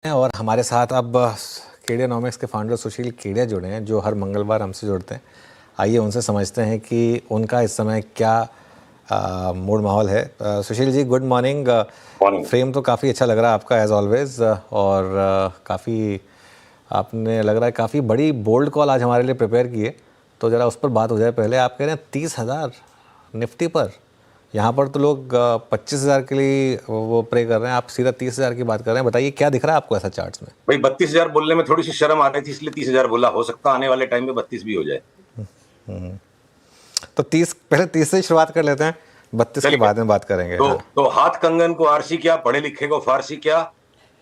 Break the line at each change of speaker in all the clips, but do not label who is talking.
हैं और हमारे साथ अब केडियानॉमिक्स के फाउंडर सुशील केडिया जुड़े हैं, जो हर मंगलवार हमसे जुड़ते हैं। आइए उनसे समझते हैं कि उनका इस समय क्या मूड माहौल है। Sushil ji, good morning.
Morning.
Frame तो काफ़ी अच्छा लग रहा है आपका एज ऑलवेज, और काफ़ी आपने लग रहा है काफ़ी बड़ी बोल्ड कॉल आज हमारे लिए प्रिपेयर की है, तो ज़रा उस पर बात हो जाए। पहले आप कह रहे हैं 30,000 निफ्टी पर, यहाँ पर तो लोग 25,000 के लिए वो प्रे कर रहे हैं, आप सीधा 30,000 की बात कर रहे हैं। बताइए क्या दिख रहा है आपको ऐसा चार्ट्स में?
भाई 32,000 बोलने में थोड़ी सी शर्म आ रही थी, इसलिए 30,000 बोला। हो सकता आने वाले टाइम में 32 भी हो जाए।
तो 30, पहले 30 से ही शुरुआत कर लेते हैं, 32 के
चलिए,
बाद में बात करेंगे।
तो
हाँ,
तो हाथ कंगन को आरसी क्या, पढ़े लिखे को फारसी क्या।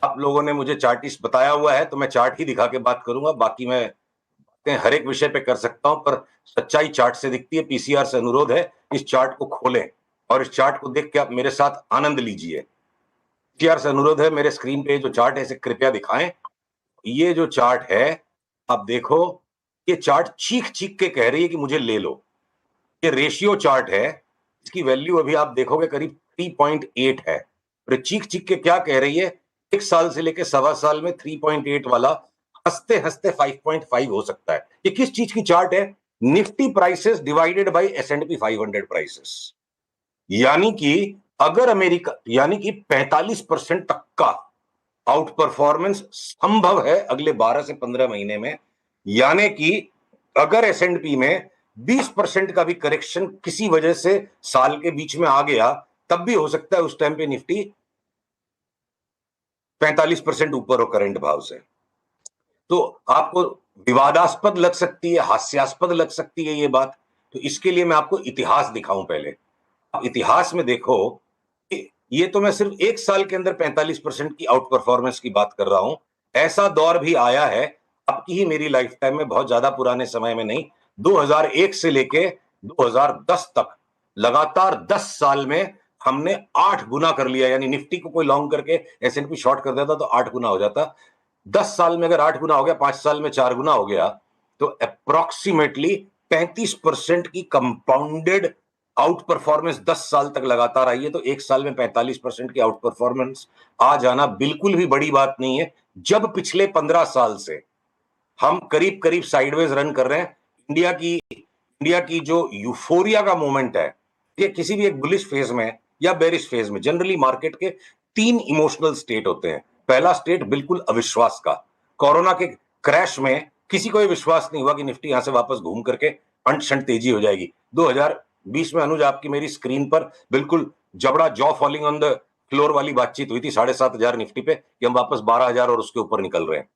आप लोगों ने मुझे चार्टिस्ट बताया हुआ है, तो मैं चार्ट ही दिखा के बात करूंगा। बाकी मैं बातें हर एक विषय पे कर सकता हूं, पर सच्चाई चार्ट से दिखती है। पीसीआर से अनुरोध है, इस चार्ट को खोलें और इस चार्ट को देख के आप मेरे साथ आनंद लीजिए। पीसीआर से अनुरोध है, मेरे स्क्रीन पे जो चार्ट है इसे कृपया दिखाएं। ये जो चार्ट है, आप देखो, ये चार्ट चीख चीख के कह रही है कि मुझे ले लो। ये रेशियो चार्ट है, इसकी वैल्यू अभी आप देखोगे करीब 3.8 है। और चीख चीख के क्या कह रही है, एक साल से लेकर सवा साल में 3.8 वाला हंसते हंसते 5.5 हो सकता है। ये किस चीज की चार्ट है? Nifty prices divided by S&P 500 prices. यानी कि अगर अमेरिका, यानी कि 45% तक का आउट परफॉर्मेंस संभव है अगले 12 से 15 महीने में। यानी कि अगर S&P में 20% का भी करेक्शन किसी वजह से साल के बीच में आ गया, तब भी हो सकता है उस टाइम पे निफ्टी 45% ऊपर हो करंट भाव से। तो आपको विवादास्पद लग सकती है, हास्यास्पद लग सकती है ये बात। तो इसके लिए मैं आपको इतिहास दिखाऊं पहले। आप इतिहास में देखो, ये तो मैं सिर्फ एक साल के अंदर 45% की आउट परफॉर्मेंस की बात कर रहा हूं। ऐसा दौर भी आया है आपकी ही मेरी लाइफ टाइम में, बहुत ज्यादा पुराने समय में नहीं, 2001 से लेके 2010 तक लगातार 10 साल में हमने 8 गुना कर लिया। यानी निफ्टी को कोई लॉन्ग करके S&P शॉर्ट कर देता तो 8 गुना हो जाता। 10 साल में अगर 8 गुना हो गया, 5 साल में 4 गुना हो गया, तो अप्रोक्सीमेटली 35% की कंपाउंडेड आउट परफॉर्मेंस 10 साल तक लगातार आई है। तो एक साल में 45% की आउट परफॉर्मेंस आ जाना बिल्कुल भी बड़ी बात नहीं है, जब पिछले 15 साल से हम करीब करीब साइडवेज रन कर रहे हैं। इंडिया की जो यूफोरिया का मोमेंट है, ये किसी भी एक बुलिश फेज में या बेरिश फेज में, जनरली मार्केट के 3 इमोशनल स्टेट होते हैं। पहला स्टेट बिल्कुल अविश्वास का। कोरोना के क्रैश में किसी को विश्वास नहीं हुआ कि निफ्टी यहां से वापस घूम करके अंट तेजी हो जाएगी। 2020 में अनुज, आपकी मेरी स्क्रीन पर बिल्कुल जबड़ा jaw falling on the floor वाली बातचीत हुई थी 7,500 निफ्टी पे, कि हम वापस 12,000 और उसके ऊपर निकल रहे हैं।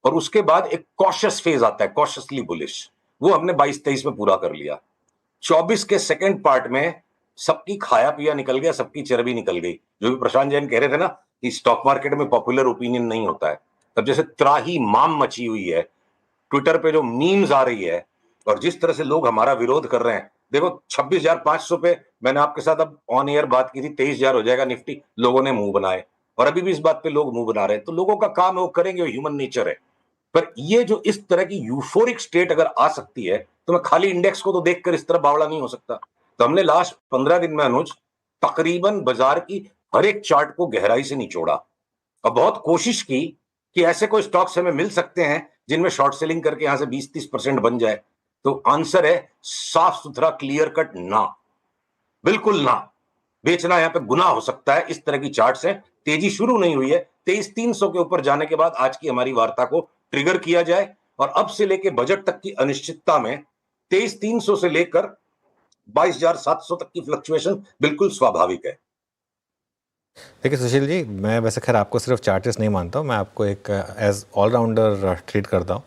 और उसके बाद एक कॉशियस फेज आता है, कॉशियसली बुलिश। वो हमने 22-23 में पूरा कर लिया। 24 के सेकंड पार्ट में सबकी खाया पिया निकल गया, सबकी चर्बी निकल गई। जो भी प्रशांत जैन कह रहे थे ना कि स्टॉक मार्केट में पॉपुलर ओपिनियन नहीं होता है, तब जैसे त्राही माम मची हुई है, ट्विटर पे जो मीम्स आ रही है और जिस तरह से लोग हमारा विरोध कर रहे हैं। देखो, 26,500 पे मैंने आपके साथ अब ऑन एयर बात की थी, 23,000 हो जाएगा निफ्टी, लोगों ने मुंह बनाए। और अभी भी इस बात पे लोग मुंह बना रहे हैं। तो लोगों का काम है, वो करेंगे, वो ह्यूमन नेचर है। पर ये जो इस तरह की यूफोरिक स्टेट अगर आ सकती है, तो मैं खाली इंडेक्स को तो देखकर इस तरह बावड़ा नहीं हो सकता। तो हमने लास्ट 15 दिन में अनुज तकरीबन बाजार की हर एक चार्ट को गहराई से निचोड़ा और बहुत कोशिश की कि ऐसे कोई स्टॉक्स हमें मिल सकते हैं जिनमें शॉर्ट सेलिंग करके यहां से 20-30% बन जाए। तो आंसर है साफ सुथरा, क्लियर कट, ना, बिल्कुल ना। बेचना यहां पे गुनाह हो सकता है। इस तरह की चार्ट्स हैं। तेजी शुरू नहीं हुई है, 23,300 के ऊपर जाने के बाद आज की हमारी वार्ता को ट्रिगर किया जाए। और अब से लेकर बजट तक की अनिश्चितता में 23,300 से लेकर 22,700 तक की फ्लक्चुएशन बिल्कुल स्वाभाविक है।
देखिए सुशील जी, मैं वैसे खैर आपको सिर्फ चार्टिस्ट नहीं मानता हूँ, मैं आपको एक एज ऑलराउंडर ट्रीट करता हूँ।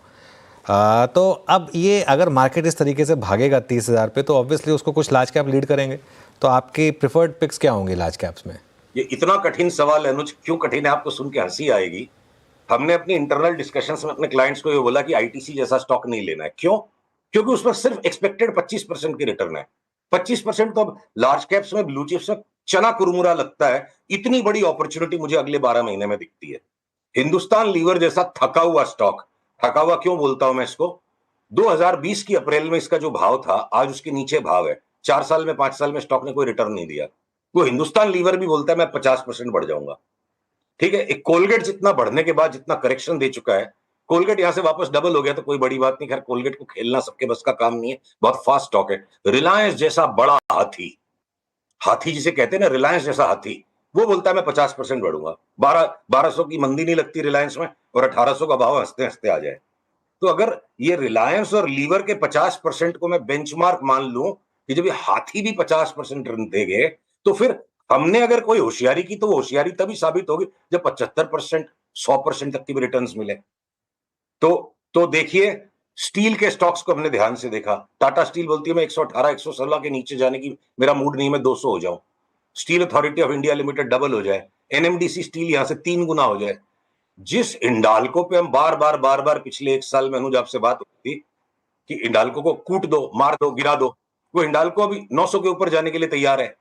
तो अब ये अगर मार्केट इस तरीके से भागेगा 30,000 पे, तो ऑब्वियसली उसको कुछ लार्ज कैप लीड करेंगे। तो आपकी प्रिफर्ड पिक्स क्या होंगी लार्ज कैप्स में?
ये इतना कठिन सवाल है अनुज, क्यों कठिन है आपको सुन के हंसी आएगी। हमने अपनी इंटरनल डिस्कशंस में अपने क्लाइंट्स को ये बोला कि आईटीसी जैसा स्टॉक नहीं लेना है। क्यों? क्योंकि उसमें सिर्फ एक्सपेक्टेड 25% की रिटर्न है। 25% तो अब लार्ज कैप्स में, ब्लू चिप्स में चना कुरमुरा लगता है। इतनी बड़ी अपॉर्चुनिटी मुझे अगले 12 महीने में दिखती है। हिंदुस्तान लीवर जैसा थका हुआ स्टॉक, थका हुआ क्यों बोलता हूं मैं इसको, 2020 की अप्रैल में इसका जो भाव था, आज उसके नीचे भाव है। 4 साल में, 5 साल में स्टॉक ने कोई रिटर्न नहीं दिया। वो हिंदुस्तान लीवर भी बोलता है मैं 50% बढ़ जाऊंगा। ठीक है, एक कोलगेट जितना बढ़ने के बाद जितना करेक्शन दे चुका है, कोलगेट यहां से वापस डबल हो गया तो कोई बड़ी बात नहीं। खैर कोलगेट को खेलना सबके बस का काम नहीं है, बहुत फास्ट स्टॉक है। रिलायंस जैसा बड़ा हाथी, हाथी जिसे कहते हैं ना, रिलायंस जैसा हाथी, वो बोलता है मैं 50% बढ़ूंगा। 1200 की मंदी नहीं लगती रिलायंस में, और 1800 का भाव हंसते हंसते आ जाए। तो अगर ये रिलायंस और लीवर के 50% को मैं बेंचमार्क मान लूं कि जब ये हाथी भी 50% रन देंगे, तो फिर हमने अगर कोई होशियारी की तो वो होशियारी तभी साबित होगी जब 75%, 100% तक की भी रिटर्न्स मिले। तो देखिए, स्टील के स्टॉक्स को हमने ध्यान से देखा। टाटा स्टील बोलती है मैं 118, 116 के नीचे जाने की मेरा मूड नहीं, मैं 200 हो जाऊं। Steel authority of India limited double हो जाए, एनएमडीसी स्टील यहां से 3 गुना हो जाए। जिस इंडाल्को पे हम बार बार पिछले 1 साल में अनुज आपसे बात होती थी कि इंडाल्को को कूट दो, मार दो, गिरा दो, वो इंडाल्को अभी 900 के ऊपर जाने के लिए तैयार है।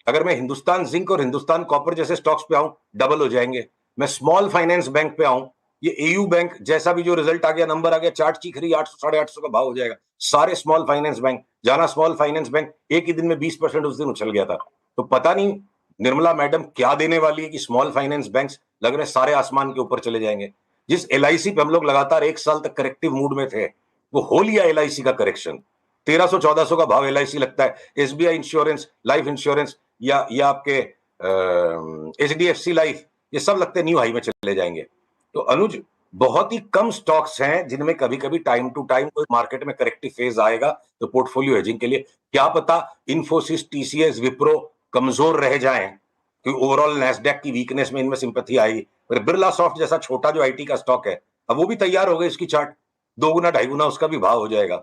अगर मैं हिंदुस्तान जिंक और हिंदुस्तान कॉपर जैसे स्टॉक्स पे आऊं, डबल हो जाएंगे। मैं स्मॉल फाइनेंस बैंक पे आऊं, ये एयू बैंक जैसा भी जो रिजल्ट आ गया, नंबर आ गया, चार्ट चीख रही, 800 850 का भाव हो जाएगा। सारे स्मॉल फाइनेंस बैंक, जाना स्मॉल फाइनेंस बैंक एक ही दिन में 20% उस दिन उछल गया था। तो पता नहीं निर्मला मैडम क्या देने वाली है कि स्मॉल फाइनेंस बैंक्स लग रहे सारे आसमान के ऊपर चले जाएंगे। जिस एलआईसी पे हम लोग लगातार 1 साल तक करेक्टिव मूड में थे, वो हो लिया एलआईसी का करेक्शन। 1300 1400 का भाव एलआईसी लगता है। एसबीआई इंश्योरेंस, लाइफ इंश्योरेंस या आपके एचडीएफसी लाइफ, ये सब लगते न्यू हाई में चले जाएंगे। तो अनुज, बहुत ही कम स्टॉक्स हैं जिनमें कभी कभी टाइम टू टाइम कोई मार्केट में करेक्टिव फेज आएगा, तो पोर्टफोलियो हेजिंग के लिए क्या पता इन्फोसिस, टीसीएस, विप्रो कमजोर रह जाएं, कि ओवरऑल नैस्डैक की वीकनेस में इनमें सिंपैथी आएगी। पर बिरला सॉफ्ट जैसा छोटा जो आईटी का स्टॉक है, अब वो भी तैयार हो गई, इसकी चार्ट 2 गुना 2.5 गुना उसका भी भाव हो जाएगा।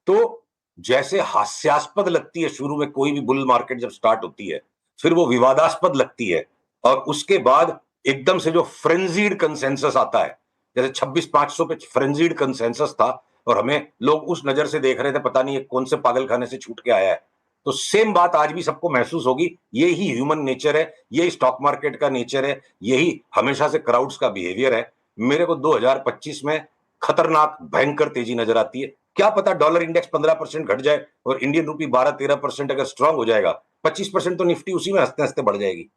तो जैसे हास्यास्पद लगती है शुरू में कोई भी बुल मार्केट जब स्टार्ट होती है, फिर वो विवादास्पद लगती है, और उसके बाद एकदम से जो फ्रेंजीड कंसेंसस आता है, जैसे 26,500 पे फ्रेंजीड कंसेंसस था, और हमें लोग उस नजर से देख रहे थे, पता नहीं ये कौन से पागल खाने से छूट के आया है। तो सेम बात आज भी सबको महसूस होगी। यही ह्यूमन नेचर है, यही स्टॉक मार्केट का नेचर है, यही हमेशा से क्राउड्स का बिहेवियर है। मेरे को 2025 में खतरनाक भयंकर तेजी नजर आती है। क्या पता डॉलर इंडेक्स 15% घट जाए और इंडियन रूपी 12-13% अगर स्ट्रांग हो जाएगा, 25% तो निफ्टी उसी में हंसते हंसते बढ़ जाएगी।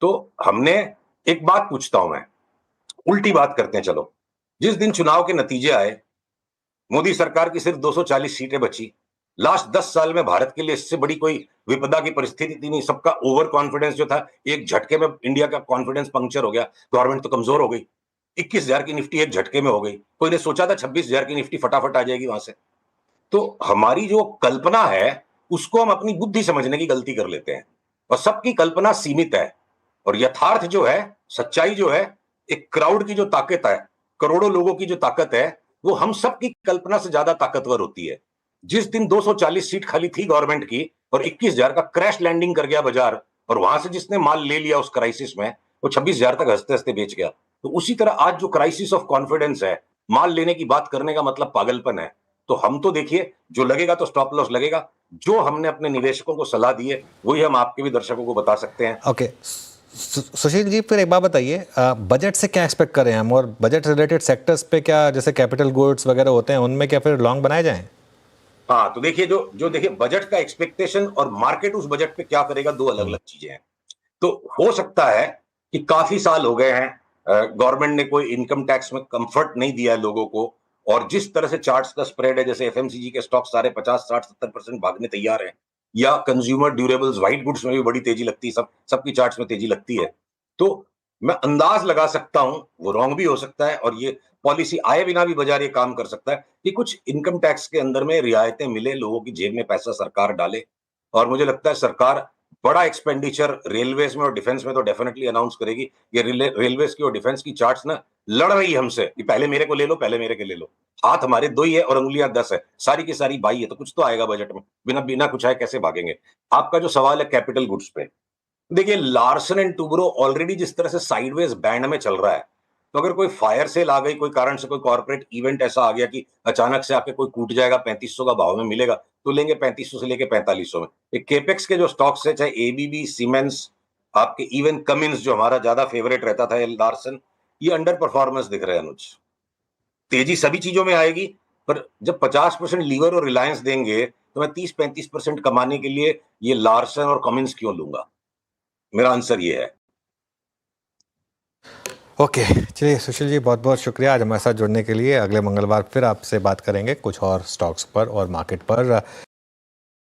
तो हमने, एक बात पूछता हूं मैं, उल्टी बात करते हैं चलो। जिस दिन चुनाव के नतीजे आए, मोदी सरकार की सिर्फ 240 सीटें बची। लास्ट 10 साल में भारत के लिए इससे बड़ी कोई विपदा की परिस्थिति थी नहीं। सबका ओवर कॉन्फिडेंस जो था, एक झटके में इंडिया का कॉन्फिडेंस पंक्चर हो गया, गवर्नमेंट तो कमजोर हो गई। 21,000 की निफ्टी एक झटके में हो गई। कोई ने सोचा था 26,000 की निफ्टी फटाफट आ जाएगी वहां से? तो हमारी जो कल्पना है, उसको हम अपनी बुद्धि समझने की गलती कर लेते हैं, और सबकी कल्पना सीमित है। और यथार्थ जो है, सच्चाई जो है, एक क्राउड की जो ताकत है, करोड़ों लोगों की जो ताकत है, वो हम सब की कल्पना से ज्यादा ताकतवर होती है। जिस दिन 240 सीट खाली थी गवर्नमेंट की, और 21,000 का क्रैश लैंडिंग कर गया बाजार, और वहां से जिसने माल ले लिया उस क्राइसिस में, वो 26,000 तक हंसते हंसते बेच गया। तो उसी तरह आज जो क्राइसिस ऑफ कॉन्फिडेंस है, माल लेने की बात करने का मतलब पागलपन है। तो हम तो देखिए, जो लगेगा तो स्टॉप लॉस लगेगा। जो हमने अपने निवेशकों को सलाह दी है, वही हम आपके भी दर्शकों को बता सकते हैं।
ओके, सुशील जी, फिर एक बात बताइए, बजट से क्या एक्सपेक्ट करें हम, और बजट रिलेटेड सेक्टर्स पे क्या, जैसे कैपिटल गुड्स वगैरह होते हैं, उनमें क्या फिर लॉन्ग बनाए जाएं?
हाँ, तो देखिए, जो जो देखिए, बजट का एक्सपेक्टेशन और मार्केट उस बजट पे क्या करेगा, दो अलग अलग चीजें हैं। तो हो सकता है कि काफी साल हो गए हैं, गवर्नमेंट ने कोई इनकम टैक्स में कंफर्ट नहीं दिया है लोगों को, और जिस तरह से चार्ट्स का स्प्रेड है, जैसे एफएमसीजी के स्टॉक सारे 50, 60, 70% भागने तैयार हैं, या कंज्यूमर ड्यूरेबल्स, व्हाइट गुड्स में भी बड़ी तेजी लगती है, सबकी चार्ट्स में तेजी लगती है। तो मैं अंदाज लगा सकता हूं, वो रॉन्ग भी हो सकता है, और ये पॉलिसी आए बिना भी बाजार ये काम कर सकता है कि कुछ इनकम टैक्स के अंदर में रियायतें मिले, लोगों की जेब में पैसा सरकार डाले। और मुझे लगता है सरकार बड़ा एक्सपेंडिचर रेलवेज में और डिफेंस में तो डेफिनेटली अनाउंस करेगी। ये रेलवेज की और डिफेंस की चार्ट्स ना लड़ रही है हमसे कि पहले मेरे को ले लो, पहले मेरे को ले लो। हाथ हमारे 2 ही है और उंगलियां 10 है, सारी की सारी बाई है, तो कुछ तो आएगा बजट में। बिना बिना कुछ आए कैसे भागेंगे? आपका जो सवाल है कैपिटल गुड्स पे, देखिए, लार्सन एंड टुब्रो ऑलरेडी जिस तरह से साइडवेज बैंड में चल रहा है, तो अगर कोई फायर सेल आ गई, कोई कारण से कोई कॉर्पोरेट इवेंट ऐसा आ गया कि अचानक से आके कोई कूट जाएगा, 3500 का भाव में मिलेगा, तो लेंगे 3500 से लेके 4500 में। एक केपेक्स के जो स्टॉक्स है, चाहे एबीबी, सीमेंस, आपके इवन कमिंस जो हमारा ज्यादा फेवरेट रहता था, लार्सन, ये अंडर परफॉर्मेंस दिख रहे हैं अनुज। तेजी सभी चीजों में आएगी, पर जब 50% लीवर और रिलायंस देंगे, तो मैं 30-35% कमाने के लिए ये लार्सन और कमिंस क्यों लूंगा? मेरा आंसर ये है।
ओके, चलिए सुशील जी, बहुत बहुत शुक्रिया आज हमारे साथ जुड़ने के लिए। अगले मंगलवार फिर आपसे बात करेंगे कुछ और स्टॉक्स पर और मार्केट पर।